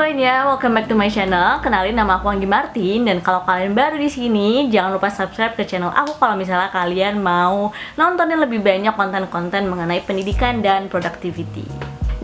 semuanya, welcome back to my channel. Kenalin, nama aku Anggi Martin, dan kalau kalian baru di sini, jangan lupa subscribe ke channel aku kalau misalnya kalian mau nontonin lebih banyak konten-konten mengenai pendidikan dan productivity.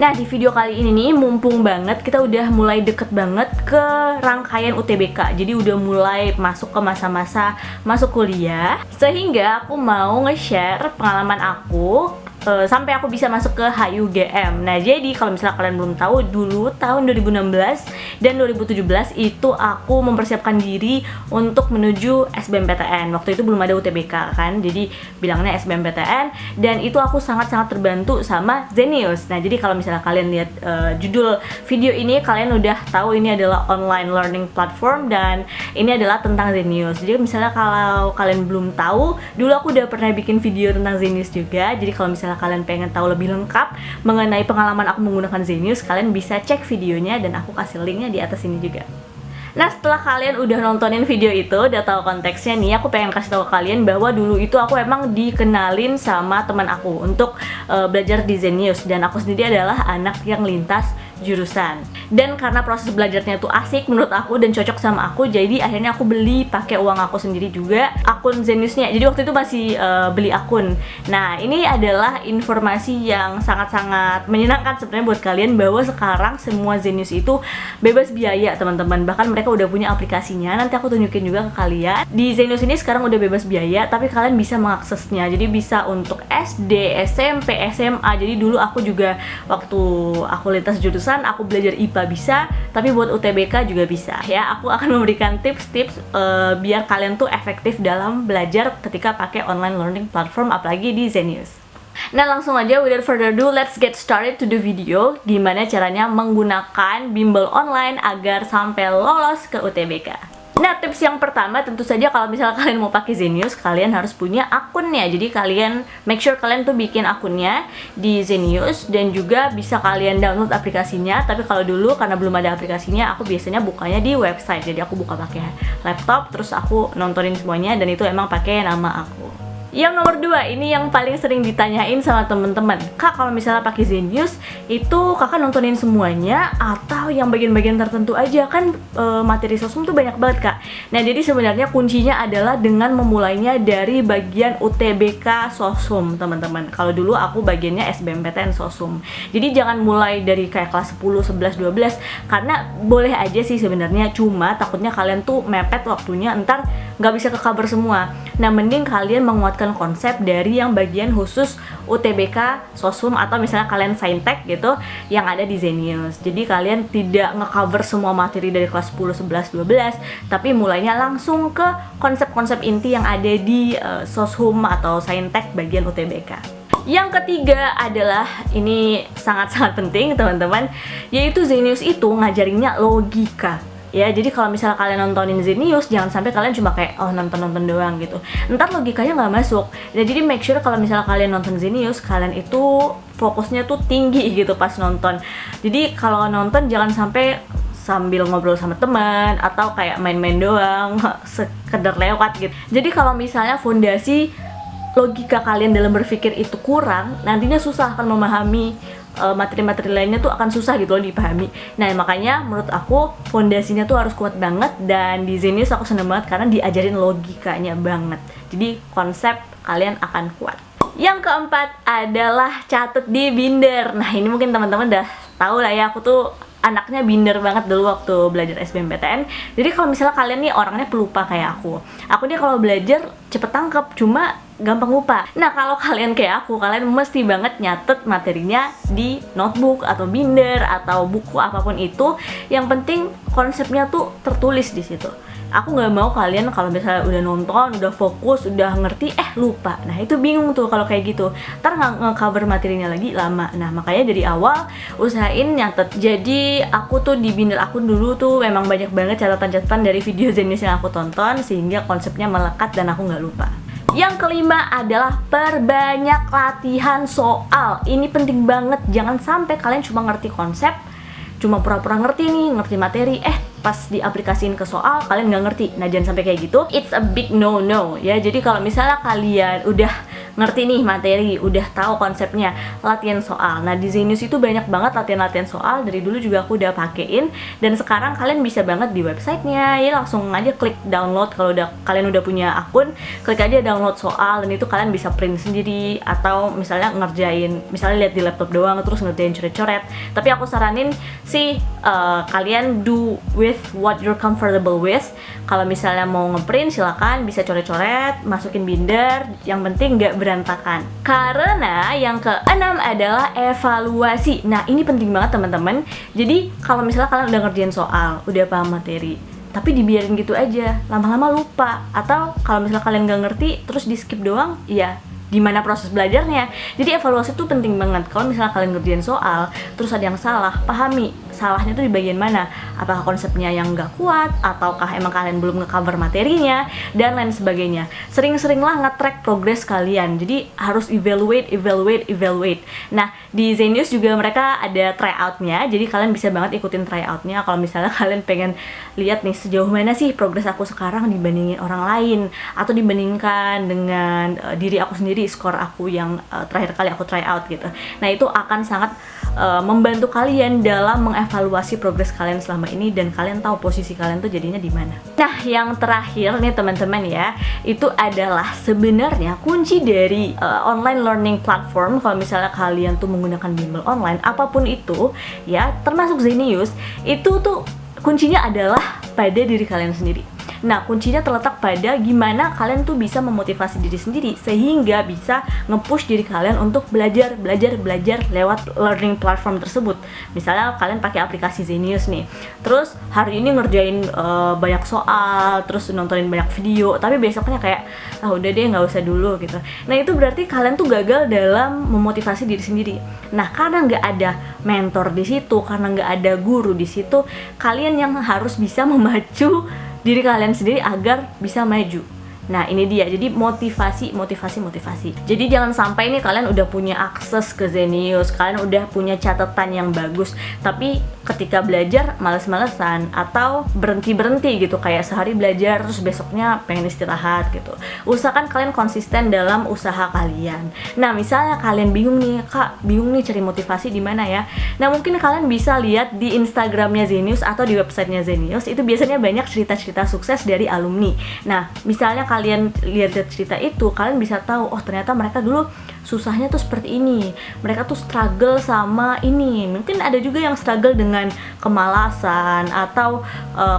Nah, di video kali ini nih, mumpung banget kita udah mulai deket banget ke rangkaian UTBK. Jadi udah mulai masuk ke masa-masa masuk kuliah, sehingga aku mau nge-share pengalaman aku sampai aku bisa masuk ke HUGM. Nah, jadi kalau misalnya kalian belum tahu, dulu tahun 2016 dan 2017 itu aku mempersiapkan diri untuk menuju SBMPTN. Waktu itu belum ada UTBK kan, jadi bilangnya SBMPTN, dan itu aku sangat-sangat terbantu sama Zenius. Nah, jadi kalau misalnya kalian lihat judul video ini, kalian udah tahu ini adalah online learning platform dan ini adalah tentang Zenius. Jadi misalnya kalau kalian belum tahu, dulu aku udah pernah bikin video tentang Zenius juga. Jadi kalau misalnya kalian pengen tahu lebih lengkap mengenai pengalaman aku menggunakan Zenius, kalian bisa cek videonya dan aku kasih linknya di atas ini juga. Nah, setelah kalian udah nontonin video itu, udah tahu konteksnya nih, aku pengen kasih tahu kalian bahwa dulu itu aku emang dikenalin sama teman aku untuk belajar di Zenius, dan aku sendiri adalah anak yang lintas jurusan. Dan karena proses belajarnya tuh asik menurut aku dan cocok sama aku, jadi akhirnya aku beli pakai uang aku sendiri juga akun Zeniusnya. Jadi waktu itu masih beli akun. Nah, ini adalah informasi yang sangat-sangat menyenangkan sebenarnya buat kalian, bahwa sekarang semua Zenius itu bebas biaya, teman-teman. Bahkan mereka udah punya aplikasinya. Nanti aku tunjukin juga ke kalian. Di Zenius ini sekarang udah bebas biaya, tapi kalian bisa mengaksesnya. Jadi bisa untuk SD, SMP, SMA. Jadi dulu aku juga waktu aku lintas jurusan, aku belajar IPA bisa, tapi buat UTBK juga bisa ya. Aku akan memberikan tips-tips biar kalian tuh efektif dalam belajar ketika pakai online learning platform, apalagi di Zenius. Nah, langsung aja, without further ado, let's get started to the video. Gimana caranya menggunakan bimbel online agar sampai lolos ke UTBK. Nah, tips yang pertama tentu saja kalau misalnya kalian mau pakai Zenius, kalian harus punya akunnya. Jadi kalian make sure kalian tuh bikin akunnya di Zenius, dan juga bisa kalian download aplikasinya. Tapi kalau dulu karena belum ada aplikasinya, aku biasanya bukanya di website. Jadi aku buka pakai laptop, terus aku nontonin semuanya, dan itu emang pakai nama aku. Yang nomor 2, ini yang paling sering ditanyain sama temen-temen. Kak, kalau misalnya pakai Zenius, itu kakak nontonin semuanya atau yang bagian-bagian tertentu aja? Kan materi sosum tuh banyak banget, Kak. Nah, jadi sebenarnya kuncinya adalah dengan memulainya dari bagian UTBK sosum, teman-teman. Kalau dulu aku bagiannya SBMPTN sosum. Jadi jangan mulai dari kayak kelas 10, 11, 12, karena boleh aja sih sebenarnya, cuma takutnya kalian tuh mepet waktunya, ntar nggak bisa ke cover semua. Nah, mending kalian menguatkan konsep dari yang bagian khusus UTBK sosum, atau misalnya kalian saintek gitu yang ada di Zenius. Jadi kalian tidak nge-cover semua materi dari kelas 10, 11, 12, tapi mulainya langsung ke konsep-konsep inti yang ada di soshum atau saintek bagian UTBK. Yang ketiga adalah, ini sangat-sangat penting teman-teman, yaitu Zenius itu ngajarinnya logika. Ya, jadi kalau misalnya kalian nontonin Zenius, jangan sampai kalian cuma kayak nonton-nonton doang gitu. Ntar logikanya nggak masuk. Ya, jadi make sure kalau misalnya kalian nonton Zenius, kalian itu fokusnya tuh tinggi gitu pas nonton. Jadi kalau nonton jangan sampai sambil ngobrol sama teman atau kayak main-main doang, sekedar lewat gitu. Jadi kalau misalnya fondasi logika kalian dalam berpikir itu kurang, nantinya susah akan memahami materi-materi lainnya tuh akan susah gitu loh dipahami. Nah, makanya menurut aku fondasinya tuh harus kuat banget, dan di Zenius aku seneng banget karena diajarin logikanya banget. Jadi konsep kalian akan kuat. Yang keempat adalah catet di binder. Nah, ini mungkin teman-teman udah tahu lah ya, aku tuh anaknya binder banget dulu waktu belajar SBMPTN. Jadi kalau misalnya kalian nih orangnya pelupa kayak aku nih kalau belajar cepet tangkep, cuma gampang lupa. Nah, kalau kalian kayak aku, kalian mesti banget nyatet materinya di notebook atau binder atau buku apapun itu. Yang penting konsepnya tuh tertulis di situ. Aku nggak mau kalian kalau misalnya udah nonton, udah fokus, udah ngerti, lupa. Nah, itu bingung tuh kalau kayak gitu. Ntar nggak nge-cover materinya lagi lama. Nah, makanya dari awal usahain nyatet. Jadi aku tuh di binder aku dulu tuh memang banyak banget catatan-catatan dari video Zenius yang aku tonton, sehingga konsepnya melekat dan aku nggak lupa. Yang kelima adalah perbanyak latihan soal. Ini penting banget, jangan sampai kalian cuma ngerti konsep, cuma pura-pura ngerti nih, ngerti materi, pas diaplikasiin ke soal kalian nggak ngerti. Nah, jangan sampai kayak gitu, it's a big no-no ya. Jadi kalau misalnya kalian udah ngerti nih materi, udah tahu konsepnya, latihan soal. Nah di Zenius itu banyak banget latihan-latihan soal, dari dulu juga aku udah pakein, dan sekarang kalian bisa banget di websitenya ya, langsung aja klik download. Kalau kalian udah punya akun, klik aja download soal, dan itu kalian bisa print sendiri, atau misalnya ngerjain, misalnya lihat di laptop doang terus ngerjain coret-coret. Tapi aku saranin sih kalian do with what you're comfortable with. Kalau misalnya mau ngeprint silakan, bisa coret-coret, masukin binder, yang penting nggak berantakan. Karena yang keenam adalah evaluasi. Nah ini penting banget teman-teman. Jadi kalau misalnya kalian udah ngerjain soal, udah paham materi, tapi dibiarin gitu aja, lama-lama lupa. Atau kalau misalnya kalian nggak ngerti terus di skip doang, ya gimana proses belajarnya. Jadi evaluasi itu penting banget. Kalau misalnya kalian ngerjain soal terus ada yang salah, pahami salahnya tuh di bagian mana. Apakah konsepnya yang nggak kuat, ataukah emang kalian belum nge-cover materinya, dan lain sebagainya. Sering-seringlah nge-track progress kalian. Jadi harus evaluate. Nah di Zenius juga mereka ada tryout-nya, jadi kalian bisa banget ikutin tryout-nya. Kalau misalnya kalian pengen lihat nih sejauh mana sih progress aku sekarang dibandingin orang lain, atau dibandingkan dengan diri aku sendiri, skor aku yang terakhir kali aku tryout gitu. Nah itu akan sangat membantu kalian dalam mengevaluasi progres kalian selama ini, dan kalian tahu posisi kalian tuh jadinya di mana. Nah yang terakhir nih teman-teman ya, itu adalah sebenarnya kunci dari online learning platform. Kalau misalnya kalian tuh menggunakan bimbel online apapun itu ya, termasuk Zenius, itu tuh kuncinya adalah pada diri kalian sendiri. Nah kuncinya terletak pada gimana kalian tuh bisa memotivasi diri sendiri sehingga bisa nge-push diri kalian untuk belajar lewat learning platform tersebut. Misalnya kalian pakai aplikasi Zenius nih, terus hari ini ngerjain banyak soal, terus nontonin banyak video, tapi besoknya kayak udah deh nggak usah dulu gitu. Nah itu berarti kalian tuh gagal dalam memotivasi diri sendiri. Nah karena nggak ada mentor di situ, karena nggak ada guru di situ, kalian yang harus bisa memacu diri kalian sendiri agar bisa maju. Nah ini dia, jadi motivasi. Jadi jangan sampai nih kalian udah punya akses ke Zenius, kalian udah punya catatan yang bagus, tapi ketika belajar males-malesan atau berhenti gitu, kayak sehari belajar terus besoknya pengen istirahat gitu. Usahakan kalian konsisten dalam usaha kalian. Nah misalnya kalian bingung nih, Kak bingung nih cari motivasi di mana ya. Nah mungkin kalian bisa lihat di Instagramnya Zenius atau di websitenya Zenius, itu biasanya banyak cerita-cerita sukses dari alumni. Nah misalnya kalian lihat cerita itu, kalian bisa tahu oh ternyata mereka dulu susahnya tuh seperti ini, mereka tuh struggle sama ini. Mungkin ada juga yang struggle dengan kemalasan atau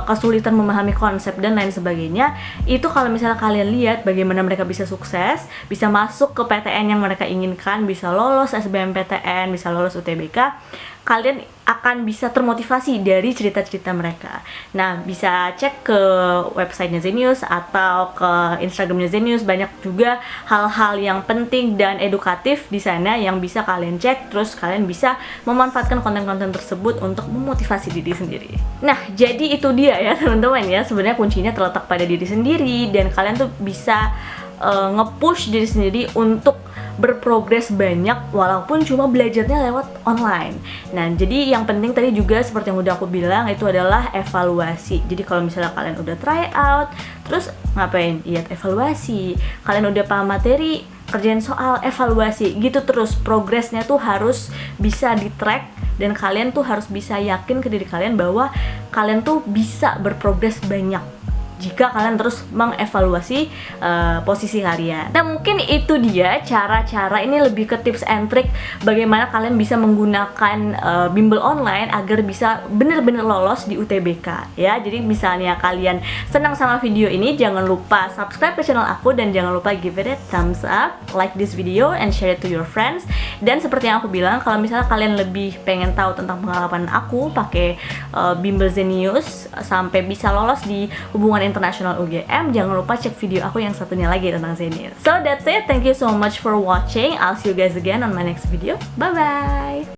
kesulitan memahami konsep dan lain sebagainya. Itu kalau misalnya kalian lihat bagaimana mereka bisa sukses, bisa masuk ke PTN yang mereka inginkan, bisa lolos SBMPTN, bisa lolos UTBK, kalian akan bisa termotivasi dari cerita-cerita mereka. Nah, bisa cek ke websitenya Zenius atau ke Instagramnya Zenius, banyak juga hal-hal yang penting dan edukatif di sana yang bisa kalian cek, terus kalian bisa memanfaatkan konten-konten tersebut untuk memotivasi diri sendiri. Nah, jadi itu dia ya teman-teman ya, sebenarnya kuncinya terletak pada diri sendiri, dan kalian tuh bisa nge-push diri sendiri untuk berprogres banyak walaupun cuma belajarnya lewat online. Nah jadi yang penting tadi juga seperti yang udah aku bilang, itu adalah evaluasi. Jadi kalau misalnya kalian udah try out, terus ngapain? Iya evaluasi. Kalian udah paham materi, kerjain soal, evaluasi. Gitu terus, progresnya tuh harus bisa di track, dan kalian tuh harus bisa yakin ke diri kalian bahwa kalian tuh bisa berprogres banyak jika kalian terus mengevaluasi posisi kalian. Nah mungkin itu dia cara-cara, ini lebih ke tips and trick bagaimana kalian bisa menggunakan bimbel online agar bisa bener-bener lolos di UTBK ya. Jadi misalnya kalian senang sama video ini, jangan lupa subscribe ke channel aku, dan jangan lupa give it a thumbs up, like this video and share it to your friends. Dan seperti yang aku bilang, kalau misalnya kalian lebih pengen tahu tentang pengalaman aku pakai bimbel Zenius sampai bisa lolos di hubungan internasional UGM, jangan lupa cek video aku yang satunya lagi tentang Zenius. So that's it, thank you so much for watching. I'll see you guys again on my next video. Bye bye.